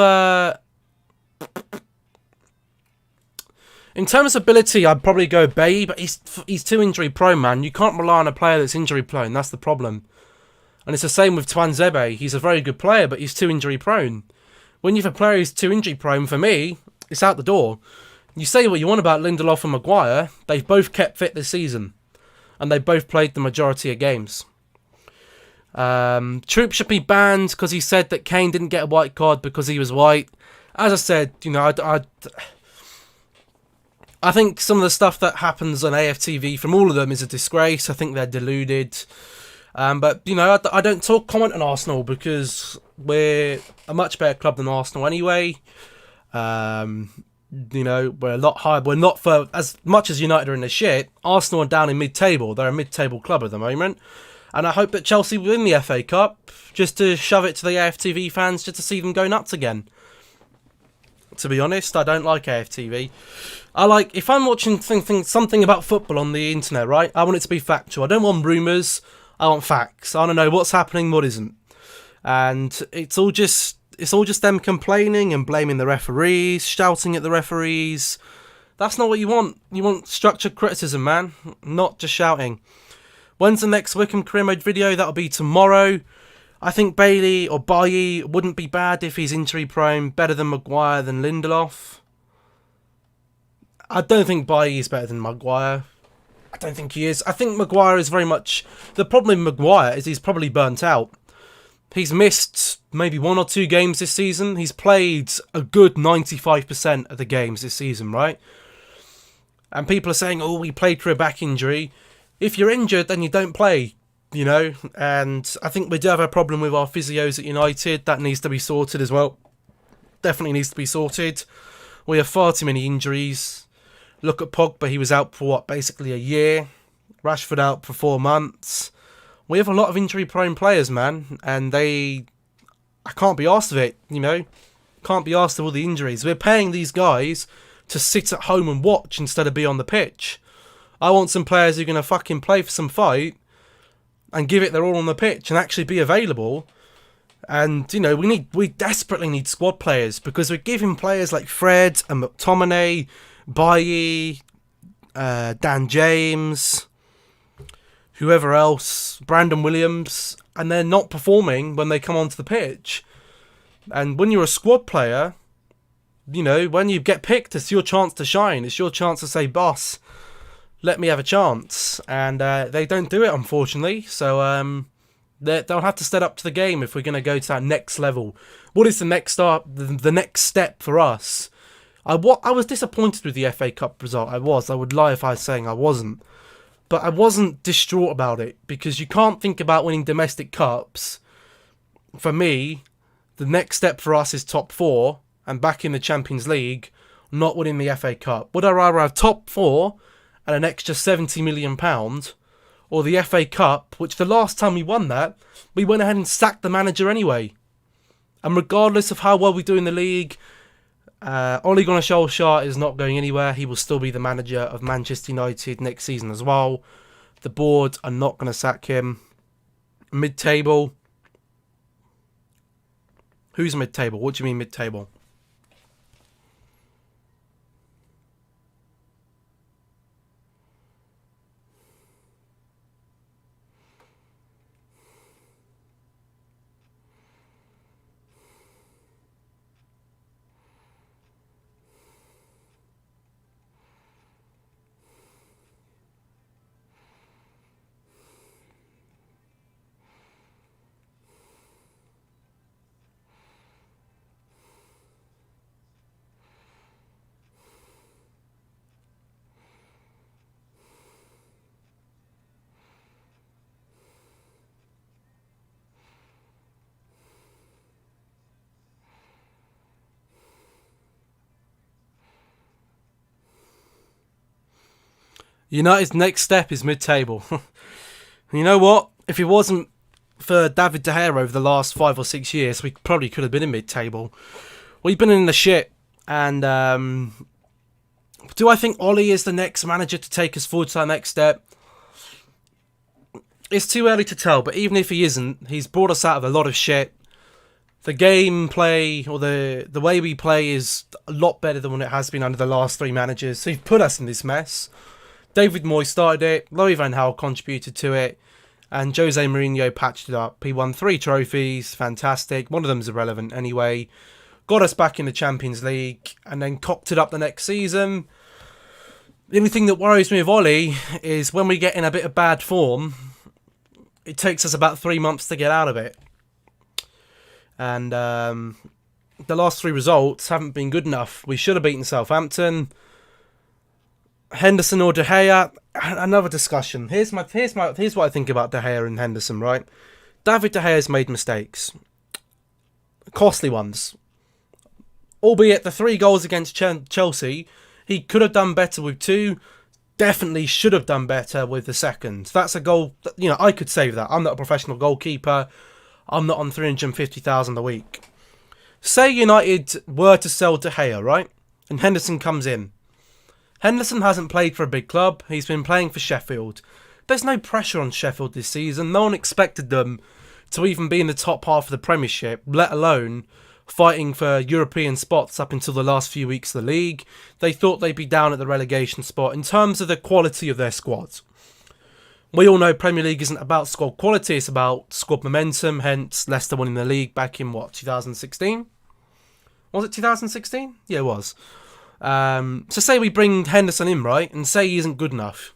ability, I'd probably go Bailly, but he's too injury prone, man. You can't rely on a player that's injury prone. That's the problem. And it's the same with Tuanzebe. He's a very good player, but he's too injury prone. When you have a player who's too injury prone, for me, it's out the door. You say what you want about Lindelof and Maguire. They've both kept fit this season. And they both played the majority of games. Troop should be banned because he said that Kane didn't get a white card because he was white. As I said, I think some of the stuff that happens on AFTV from all of them is a disgrace. I think they're deluded. But, I don't comment on Arsenal because we're a much better club than Arsenal anyway. We're a lot higher. We're not, for as much as United are in the shit, Arsenal are down in mid-table. They're a mid-table club at the moment. And I hope that Chelsea win the FA Cup just to shove it to the AFTV fans, just to see them go nuts again. To be honest, I don't like AFTV. If I'm watching something about football on the internet, right, I want it to be factual. I don't want rumours, I want facts. I want to know what's happening, what isn't. And it's all just them complaining and blaming the referees, shouting at the referees. That's not what you want. You want structured criticism, man, not just shouting. When's the next Wickham career mode video? That'll be tomorrow. I think Bailly or Bailly wouldn't be bad if he's injury prone. Better than Maguire, than Lindelof. I don't think Bailly is better than Maguire. I don't think he is. I think Maguire is very much... The problem with Maguire is he's probably burnt out. He's missed maybe 1 or 2 games this season. He's played a good 95% of the games this season, right? And people are saying, oh, he played through a back injury. If you're injured, then you don't play, And I think we do have a problem with our physios at United. That needs to be sorted as well. Definitely needs to be sorted. We have far too many injuries. Look at Pogba, he was out for basically a year. Rashford out for 4 months. We have a lot of injury-prone players, man. And I can't be arsed of it, Can't be arsed of all the injuries. We're paying these guys to sit at home and watch instead of be on the pitch. I want some players who are going to fucking play for some fight and give it their all on the pitch and actually be available. And, we desperately need squad players because we're giving players like Fred and McTominay, Bailly, Dan James. whoever else, Brandon Williams, and they're not performing when they come onto the pitch. And when you're a squad player, you know, when you get picked, it's your chance to shine. It's your chance to say, boss, let me have a chance. And they don't do it, unfortunately. So they'll have to step up to the game if we're going to go to that next level. What is the next the next step for us? I was disappointed with the FA Cup result. I would lie if I was saying I wasn't. But I wasn't distraught about it, because you can't think about winning domestic cups. For me, the next step for us is top 4 and back in the Champions League, not winning the FA Cup. Would I rather have top 4 and an extra £70 million, or the FA Cup, which the last time we won that, we went ahead and sacked the manager anyway. And regardless of how well we do in the league, Ole Gunnar Solskjaer is not going anywhere. He will still be the manager of Manchester United next season as well. The board are not going to sack him. Mid-table. Who's mid-table? What do you mean mid-table? United's next step is mid-table. You know what? If it wasn't for David De Gea over the last 5 or 6 years, we probably could have been in mid-table. We've been in the shit. And do I think Ollie is the next manager to take us forward to that next step? It's too early to tell, but even if he isn't, he's brought us out of a lot of shit. The gameplay, or the way we play, is a lot better than what it has been under the last 3 managers. So he's put us in this mess. David Moyes started it, Louis van Gaal contributed to it, and Jose Mourinho patched it up. He won 3 trophies, fantastic. One of them's irrelevant anyway. Got us back in the Champions League, and then cocked it up the next season. The only thing that worries me with Ollie is when we get in a bit of bad form, it takes us about 3 months to get out of it. And the last 3 results haven't been good enough. We should have beaten Southampton. Henderson or De Gea, another discussion. Here's what I think about De Gea and Henderson, right? David De Gea has made mistakes. Costly ones. Albeit the 3 goals against Chelsea, he could have done better with 2. Definitely should have done better with the second. That's a goal, you know, I could save that. I'm not a professional goalkeeper. I'm not on 350,000 a week. Say United were to sell De Gea, right? And Henderson comes in. Henderson hasn't played for a big club. He's been playing for Sheffield. There's no pressure on Sheffield this season. No one expected them to even be in the top half of the Premiership, let alone fighting for European spots up until the last few weeks of the league. They thought they'd be down at the relegation spot in terms of the quality of their squad. We all know Premier League isn't about squad quality, it's about squad momentum, hence Leicester winning the league back in, 2016? Was it 2016? Yeah, it was. So say we bring Henderson in, right, and say he isn't good enough.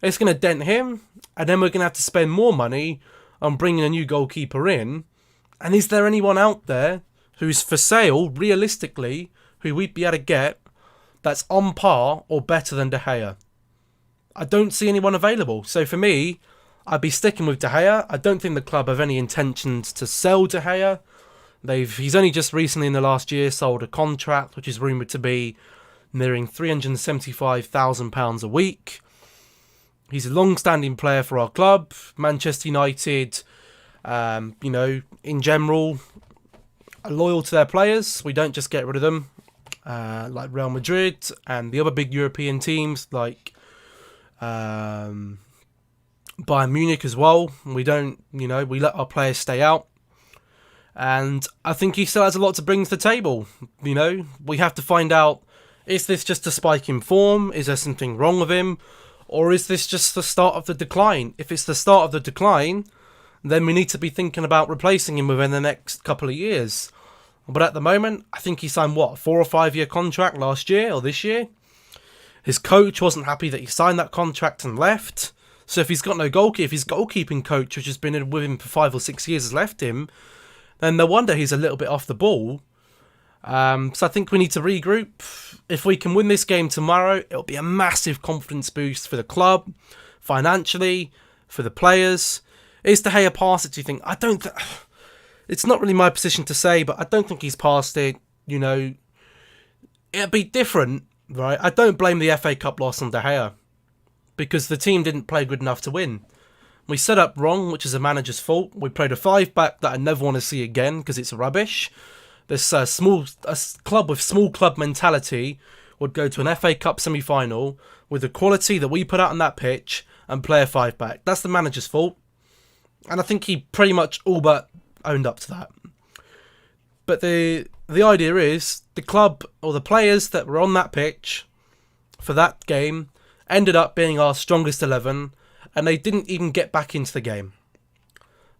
It's going to dent him, and then we're going to have to spend more money on bringing a new goalkeeper in. And is there anyone out there who's for sale, realistically, who we'd be able to get that's on par or better than De Gea? I don't see anyone available. So for me, I'd be sticking with De Gea. I don't think the club have any intentions to sell De Gea. He's only just recently in the last year sold a contract, which is rumoured to be nearing £375,000 a week. He's a long-standing player for our club. Manchester United, in general, are loyal to their players. We don't just get rid of them, like Real Madrid and the other big European teams, like Bayern Munich as well. We don't, we let our players stay out. And I think he still has a lot to bring to the table. We have to find out, is this just a spike in form? Is there something wrong with him? Or is this just the start of the decline? If it's the start of the decline, then we need to be thinking about replacing him within the next couple of years. But at the moment, I think he signed, what, a 4 or 5 year contract last year or this year? His coach wasn't happy that he signed that contract and left. So if he's got no goalkeeper, if his goalkeeping coach, which has been with him for 5 or 6 years, has left him, then no wonder he's a little bit off the ball. So I think we need to regroup. If we can win this game tomorrow, it'll be a massive confidence boost for the club, financially, for the players. Is De Gea past it, do you think? I don't it's not really my position to say, but I don't think he's past it. You know, it'd be different, right? I don't blame the FA Cup loss on De Gea, because the team didn't play good enough to win. We set up wrong, which is a manager's fault. We played a 5-back that I never want to see again because it's rubbish. This club with small club mentality would go to an FA Cup semi-final with the quality that we put out on that pitch and play a 5-back. That's the manager's fault. And I think he pretty much all but owned up to that. But the idea is the club or the players that were on that pitch for that game ended up being our strongest 11, and they didn't even get back into the game.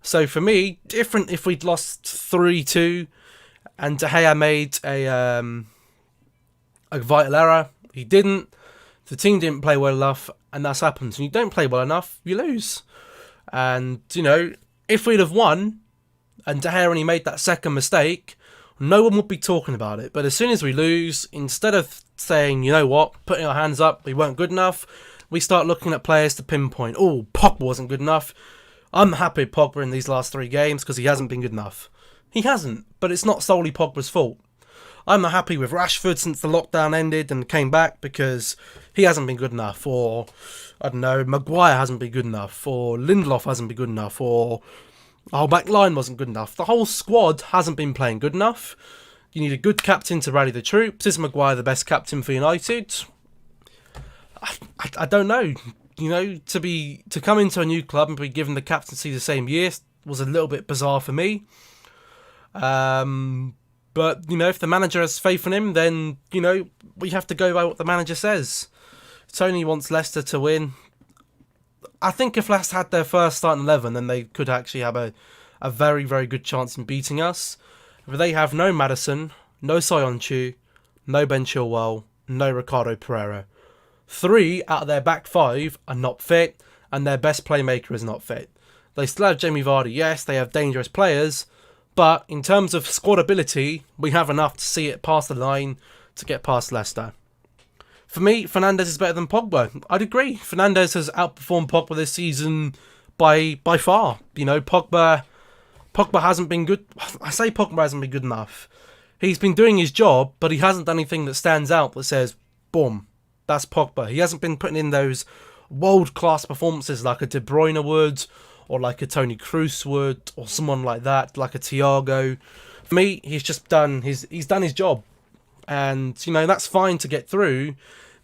So for me, different if we'd lost 3-2 and De Gea made a vital error. He didn't. The team didn't play well enough, and that's happened. When you don't play well enough, you lose. And, you know, if we'd have won and De Gea only made that second mistake, no one would be talking about it. But as soon as we lose, instead of saying, you know what, putting our hands up, we weren't good enough, we start looking at players to pinpoint, oh, Pogba wasn't good enough. I'm happy with Pogba in these last 3 games because he hasn't been good enough. He hasn't, but it's not solely Pogba's fault. I'm not happy with Rashford since the lockdown ended and came back because he hasn't been good enough. Or, I don't know, Maguire hasn't been good enough. Or Lindelof hasn't been good enough. Or the whole back line wasn't good enough. The whole squad hasn't been playing good enough. You need a good captain to rally the troops. Is Maguire the best captain for United? I don't know. You know, to come into a new club and be given the captaincy the same year was a little bit bizarre for me. But, you know, if the manager has faith in him, then, you know, we have to go by what the manager says. Tony wants Leicester to win. I think if Leicester had their first starting 11, then they could actually have a very, very good chance in beating us. But they have no Maddison, no Soyuncu, no Ben Chilwell, no Ricardo Pereira. 3 out of their back 5 are not fit, and their best playmaker is not fit. They still have Jamie Vardy. Yes, they have dangerous players, but in terms of squad ability, we have enough to see it past the line to get past Leicester. For me, Fernandes is better than Pogba. I'd agree. Fernandes has outperformed Pogba this season by far. You know, Pogba hasn't been good. I say Pogba hasn't been good enough. He's been doing his job, but he hasn't done anything that stands out that says, boom, that's Pogba. He hasn't been putting in those world-class performances like a De Bruyne would, or like a Toni Kroos would, or someone like that, like a Thiago. For me, he's done his job. And, you know, that's fine to get through.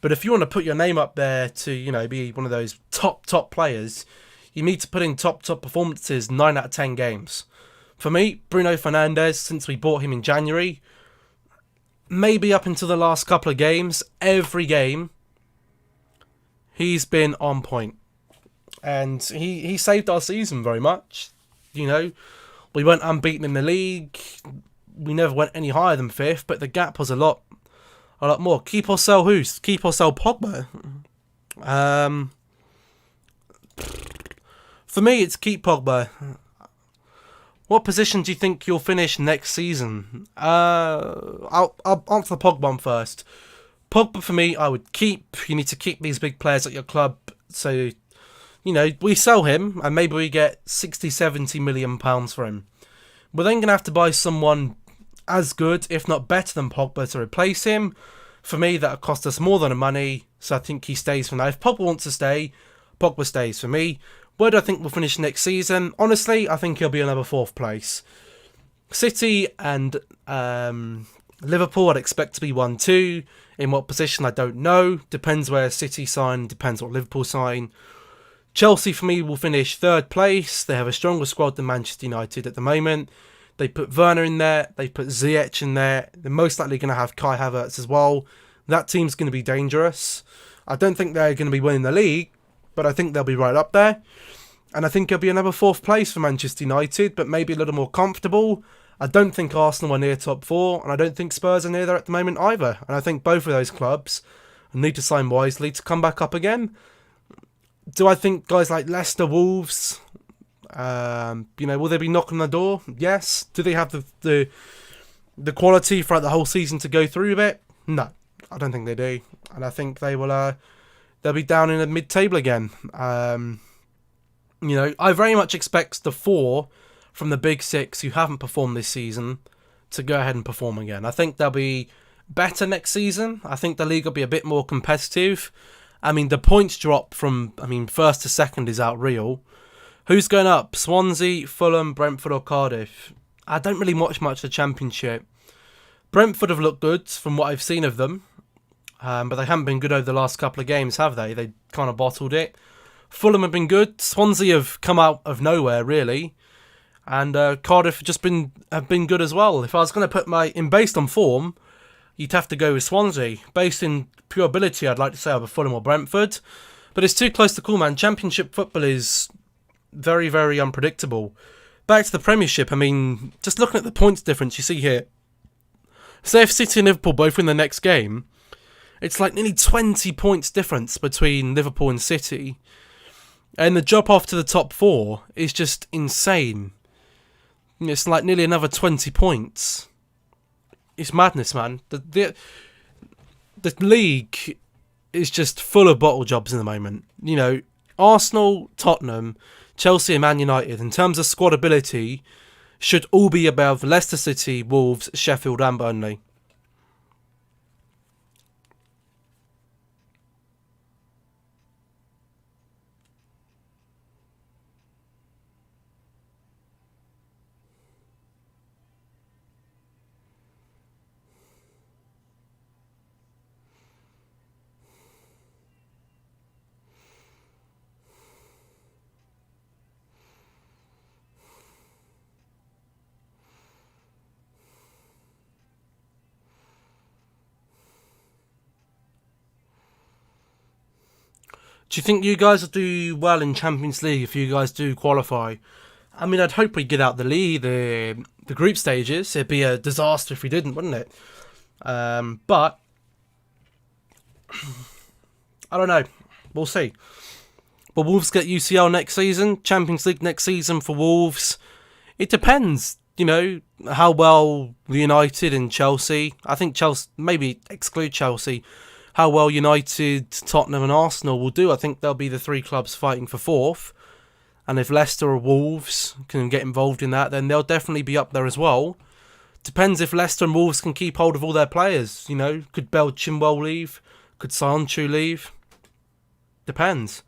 But if you want to put your name up there to, you know, be one of those top players, you need to put in top performances 9 out of 10 games. For me, Bruno Fernandes, since we bought him in January, maybe up until the last couple of games, every game, he's been on point. And he saved our season very much. You know, we went unbeaten in the league. We never went any higher than 5th, but the gap was a lot more. Keep or sell who? Keep or sell Pogba? For me, it's keep Pogba. What position do you think you'll finish next season? I'll answer the Pogba one first. Pogba, for me, I would keep. You need to keep these big players at your club. So, you know, we sell him and maybe we get 60-70 million pounds for him. We're then going to have to buy someone as good, if not better than Pogba to replace him. For me, that'll cost us more than the money, so I think he stays for now. If Pogba wants to stay, Pogba stays for me. Where do I think we'll finish next season? Honestly, I think he'll be another 4th place. City and Liverpool, I'd expect to be 1-2. In what position, I don't know. Depends where City sign, depends what Liverpool sign. Chelsea, for me, will finish 3rd place. They have a stronger squad than Manchester United at the moment. They put Werner in there. They put Ziyech in there. They're most likely going to have Kai Havertz as well. That team's going to be dangerous. I don't think they're going to be winning the league, but I think they'll be right up there. And I think it'll be another 4th place for Manchester United, but maybe a little more comfortable. I don't think Arsenal are near top 4, and I don't think Spurs are near there at the moment either. And I think both of those clubs need to sign wisely to come back up again. Do I think guys like Leicester, Wolves, will they be knocking on the door? Yes. Do they have the quality throughout the whole season to go through with it? No, I don't think they do. And I think they will. They'll be down in the mid-table again. I very much expect the 4 from the big 6 who haven't performed this season to go ahead and perform again. I think they'll be better next season. I think the league will be a bit more competitive. I mean, the points drop from, first to second is unreal. Who's going up? Swansea, Fulham, Brentford or Cardiff? I don't really watch much of the Championship. Brentford have looked good from what I've seen of them. But they haven't been good over the last couple of games, have they? They kind of bottled it. Fulham have been good. Swansea have come out of nowhere, really. And Cardiff have been good as well. If I was going to put based on form, you'd have to go with Swansea. Based in pure ability, I'd like to say either Fulham or Brentford. But it's too close to call, man. Championship football is very, very unpredictable. Back to the Premiership, just looking at the points difference you see here. Say if City and Liverpool both win the next game, it's like nearly 20 points difference between Liverpool and City. And the drop off to the top 4 is just insane. It's like nearly another 20 points. It's madness, man. The league is just full of bottle jobs in the moment. Arsenal, Tottenham, Chelsea and Man United, in terms of squad ability, should all be above Leicester City, Wolves, Sheffield and Burnley. Do you think you guys will do well in Champions League if you guys do qualify? I'd hope we get out the group stages. It'd be a disaster if we didn't, wouldn't it? But I don't know. We'll see. Will Wolves get UCL next season? Champions League next season for Wolves? It depends. How well United and Chelsea. I think Chelsea, maybe exclude Chelsea. How well United, Tottenham and Arsenal will do. I think they'll be the 3 clubs fighting for 4th. And if Leicester or Wolves can get involved in that, then they'll definitely be up there as well. Depends if Leicester and Wolves can keep hold of all their players. Could Bell Chilwell leave? Could Sancho leave? Depends.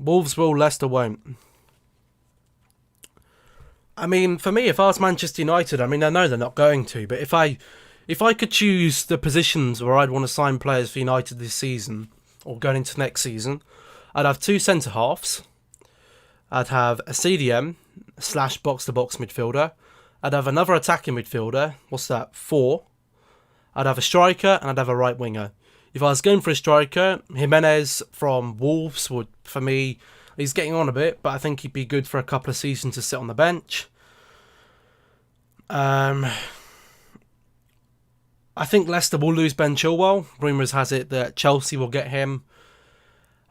Wolves will, Leicester won't. For me, if I was Manchester United, I know they're not going to, but if I could choose the positions where I'd want to sign players for United this season, or going into next season, I'd have 2 centre-halves. I'd have a CDM / box-to-box midfielder. I'd have another attacking midfielder. What's that? 4. I'd have a striker and I'd have a right winger. If I was going for a striker, Jimenez from Wolves would, for me, he's getting on a bit, but I think he'd be good for a couple of seasons to sit on the bench. I think Leicester will lose Ben Chilwell. Rumours has it that Chelsea will get him.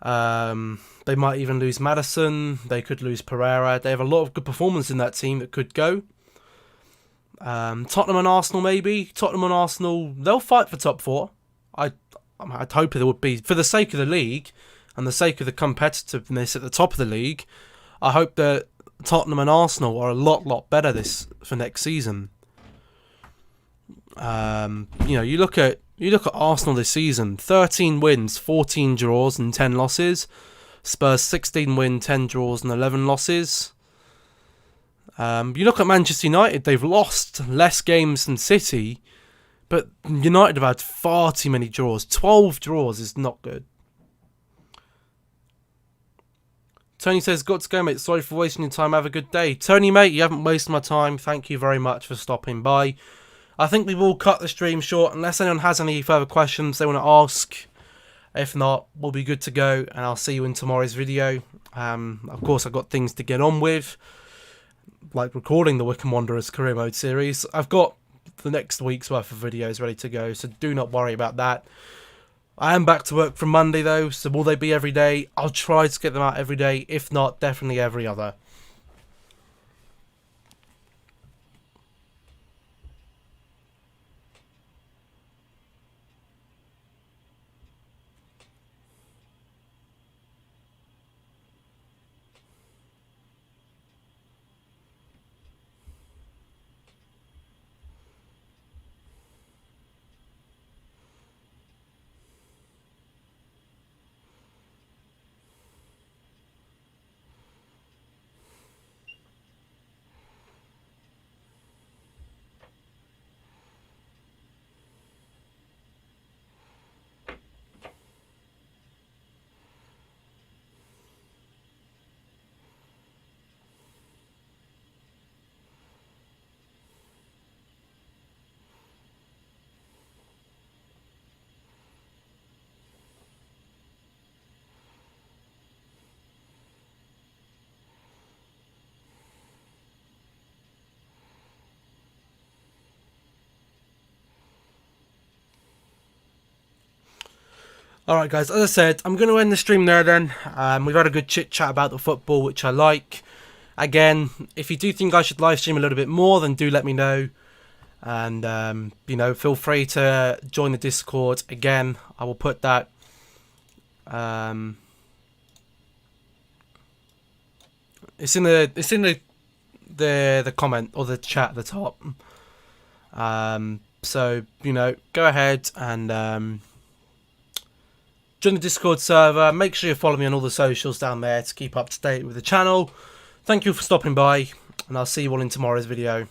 They might even lose Maddison. They could lose Pereira. They have a lot of good performance in that team that could go. Tottenham and Arsenal, maybe. Tottenham and Arsenal, they'll fight for top 4. I'd hope there would be, for the sake of the league and the sake of the competitiveness at the top of the league, I hope that Tottenham and Arsenal are a lot better for next season. You look at Arsenal this season: 13 wins, 14 draws, and 10 losses. Spurs 16 wins, 10 draws, and 11 losses. You look at Manchester United; they've lost less games than City, but United have had far too many draws. 12 draws is not good. Tony says, got to go, mate. Sorry for wasting your time. Have a good day. Tony, mate, you haven't wasted my time. Thank you very much for stopping by. I think we will cut the stream short unless anyone has any further questions they want to ask. If not, we'll be good to go, and I'll see you in tomorrow's video. Of course, I've got things to get on with, like recording the Wycombe Wanderers career mode series. I've got the next week's worth of videos ready to go, so do not worry about that. I am back to work from Monday though, so will they be every day? I'll try to get them out every day. If not, definitely every other. Alright guys, as I said, I'm going to end the stream there then. We've had a good chit chat about the football, which I like. Again, if you do think I should live stream a little bit more, then do let me know. And, feel free to join the Discord. Again, I will put that... it's in the comment or the chat at the top. So, go ahead and... join the Discord server. Make sure you follow me on all the socials down there to keep up to date with the channel. Thank you for stopping by, and I'll see you all in tomorrow's video.